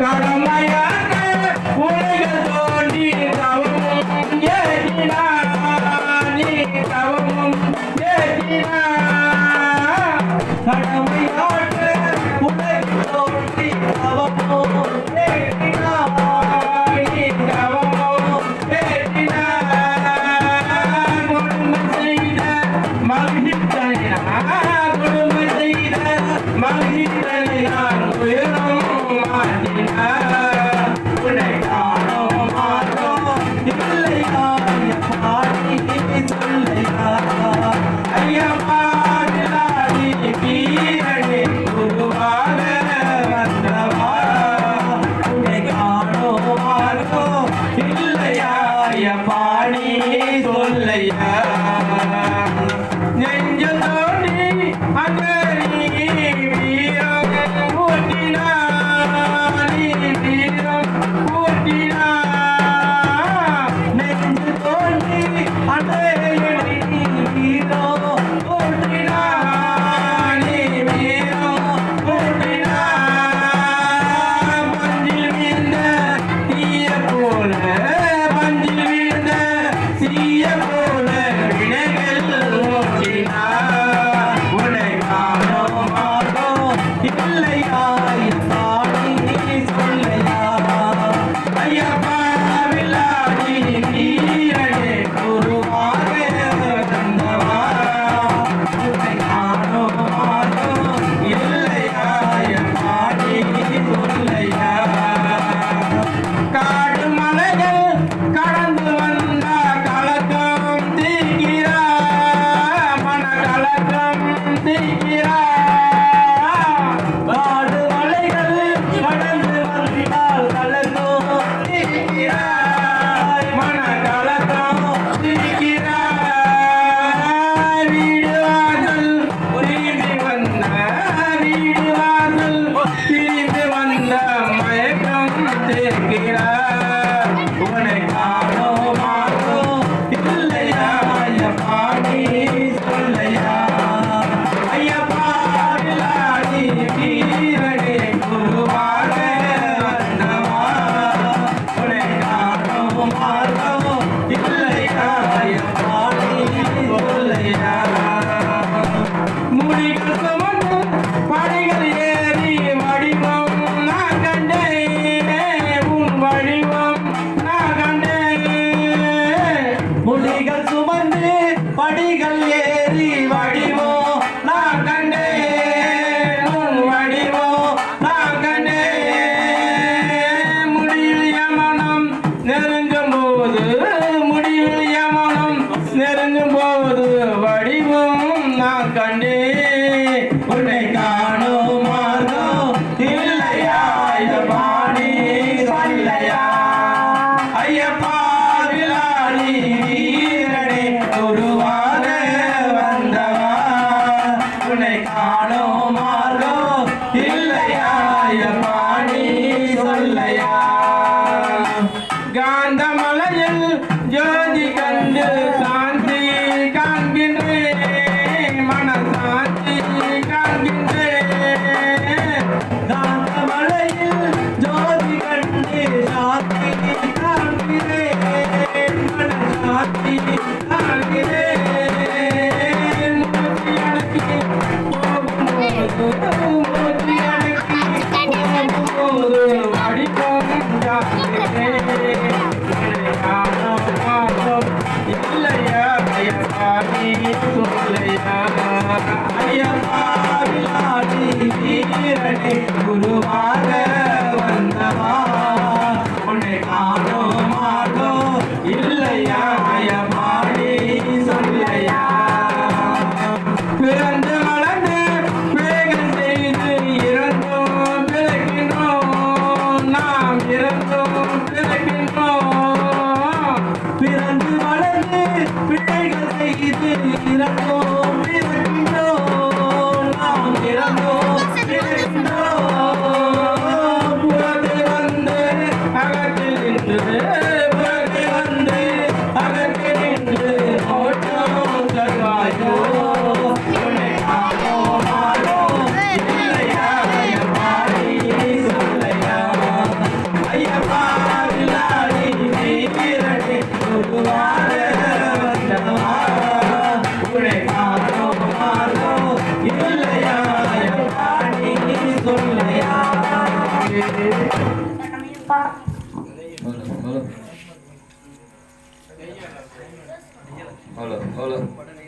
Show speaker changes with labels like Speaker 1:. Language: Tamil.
Speaker 1: கடமையாக உலகில் தோன்றி தவமும் ஏற்றினார் நீ தவமும் ஏற்றினார் கடமையாக உலகில் தோன்றி தவமும் ஏற்றினார் நீ தவமும் ஏற்றினார் கொடுமை செய்த மகிழ்ச்சியார் கொடுமை செய்த மகிழ்ச்சியார் உயரும் மாட்டினார் உன்னை காணோம் மாட்டோம் இல்லையா பாடி சொல்லையா ஐயப்பா விளாடி வீரனே குருவாக வந்தவா உன்னை காணோம் மாட்டோம் இல்லையா பாடி சொல்லையா நெஞ்சல் தோண்டி அங்கரி வீரம் ஊட்டினார் நீ வீரம் ஊட்டினார் நெஞ்சல் தோண்டி அங்கரி வீரம் ஊட்டினார் நீ வீரம் ஊட்டினார் மஞ்சில் வீழ்ந்த தீய போல மஞ்சில் வீழ்ந்த தீய போல வினைகள் ஓட்டினார் உன்னை காணோம் மாட்டோம் இல்லையா பாடி சொல்லையா ஐயப்பா விளாடி வீரனே குருவாக வந்தவா உன்னை காணோம் மாட்டோம் இல்லையா பாடி சொல்லையா காடு மலைகள் கடந்து வந்த கலக்கம் தீர்க்கிறார் மன கலக்கம் தீர்க்கிறார் காடு மலைகள் கடந்து வந்தால் கலக்கம் தீர்க்கிறார் மன கலக்கம் தீர்க்கிறார் வீடு வாசல் திரும்பி வந்த வீடு வாசல் திரும்பி வந்த மயக்கம் தீர்க்கிறார் உன்னை காணோம் மாட்டோம் இல்லையா பாடி சொல்லையா ஐயப்பா விளாடி வீரனே குருவாக வந்தவா உன்னை காணோம் மாட்டோம் இல்லையா பாடி சொல்லையா முடிகள் சுமந்து படிகள் ஏறி வடிவம் நான் கண்டேன் உன் வடிவம் நான் கண்டேன் முடிகள் சுமந்து படிகள் ஏறி வடிவம் நான் கண்டேன் உன் வடிவம் நான் கண்டேன் முடிவில் யமனம் நெருங்கும் போது முடிவில் யமனம் நெருங்கும் போது வடிவம் நான் கண்டேன் உன்னை காணோம் மாட்டோம் இல்லையா பாடி சொல்லையா ஐயப்பா விளாடி வீரனே குருவாக வந்தவா உன்னை காணோம் மாட்டோம் இல்லையா பாடி சொல்லையா காந்தமலையில் ஜோதி கண்டு சாந்தி காண்கின்றேன் மன சாந்தி காண்கின்றேன் காந்தமலையில் ஜோதி கண்டு சாந்தி காண்கிறேன் மன சாந்தி காண்கிறேன் மூச்சு அடக்கி போகும்போது மூச்சு அடக்கி போகும்போது வடிவம் காண்கிறேன் உன்னை காணோம் மாட்டோம் இல்லையா பாடி சொல்லையா ஐயப்பா விளாடி வீரனே குருவாக வந்தவா உன்னை காணோம் மாட்டோம் இல்லையா பாடி சொல்லையா பிறந்து வளர்ந்து வேகம் செய்து இறந்தோம் பிறக்கின்றோம் நாம் இறந்தோம் பிறக்கின்றோம் பிறந்து வளர்ந்து பிள்ளைகள் செய்து இறந்தோம் பிறக்கின்றோம் நாம் இறந்தோம் பிறக்கின்றோம் உருவாக வந்தவா உனை காணோமாலோ இல்லையா பாடி சொல்லையா
Speaker 2: Halo, halo.